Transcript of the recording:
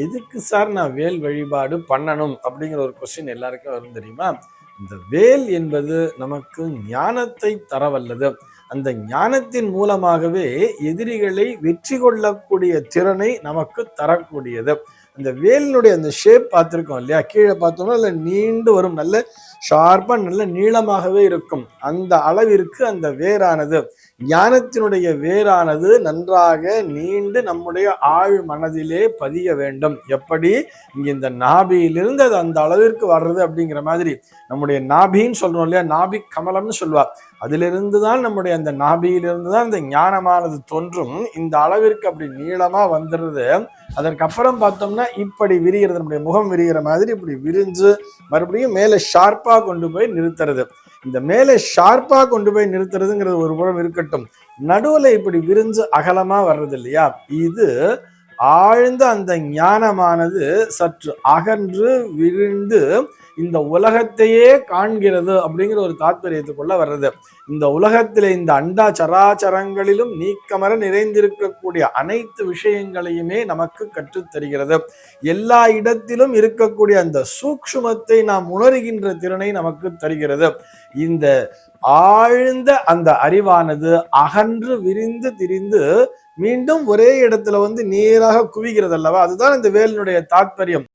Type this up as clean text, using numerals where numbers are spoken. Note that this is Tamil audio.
எதுக்கு சார் நான் வேல் வழிபாடு பண்ணணும் அப்படிங்கிற ஒரு கொஸ்டின் எல்லாருக்கும் வரும் தெரியுமா? இந்த வேல் என்பது நமக்கு ஞானத்தை தரவல்லது. அந்த ஞானத்தின் மூலமாகவே எதிரிகளை வெற்றி கொள்ளக்கூடிய திறனை நமக்கு தரக்கூடியது. அந்த வேலினுடைய அந்த ஷேப் பார்த்துருக்கோம் இல்லையா? கீழே பார்த்தோம்னா நல்ல நீண்டு வரும், நல்ல ஷார்ப்பா நல்ல நீளமாகவே இருக்கும். அந்த அளவிற்கு அந்த வேரானது, ஞானத்தினுடைய வேரானது நன்றாக நீண்டு நம்முடைய ஆழ் மனதிலே பதிய வேண்டும். எப்படி இங்க இந்த நாபியிலிருந்து அது அந்த அளவிற்கு வர்றது அப்படிங்கிற மாதிரி நம்முடைய நாபின்னு சொல்றோம் இல்லையா? நாபி கமலம்னு சொல்லுவா. அதிலிருந்து தான் நம்முடைய அந்த நாபியிலிருந்து தான் இந்த ஞானமானது தோன்றும். இந்த அளவிற்கு அப்படி நீளமா வந்துடுறது. அதற்கப்புறம் பார்த்தோம்னா இப்படி விரிகிறது, நம்முடைய முகம் விரிகிற மாதிரி இப்படி விரிஞ்சு மறுபடியும் மேலே ஷார்ப்பா கொண்டு போய் நிறுத்துறது. இந்த மேலே ஷார்ப்பா கொண்டு போய் நிறுத்துறதுங்கிறது ஒரு புறம் இருக்கட்டும், நடுவுல இப்படி விரிஞ்சு அகலமா வர்றது இல்லையா? இது ஆழ்ந்த அந்த ஞானமானது சற்று அகன்று விரிந்து இந்த உலகத்தையே காண்கிறது அப்படிங்கிற ஒரு தாத்பரியத்துக்குள்ள வர்றது. இந்த உலகத்திலே இந்த அண்டா சராச்சரங்களிலும் நீக்கமர நிறைந்திருக்கக்கூடிய அனைத்து விஷயங்களையுமே நமக்கு கற்றுத்தருகிறது. எல்லா இடத்திலும் இருக்கக்கூடிய அந்த சூக்ஷ்மத்தை நாம் உணர்கின்ற திறனை நமக்கு தருகிறது. இந்த ஆழ்ந்த அந்த அறிவானது அகன்று விரிந்து திரிந்து மீண்டும் ஒரே இடத்துல நேராக குவிகிறது அல்லவா? அதுதான் இந்த வேலினுடைய தாத்பரியம்.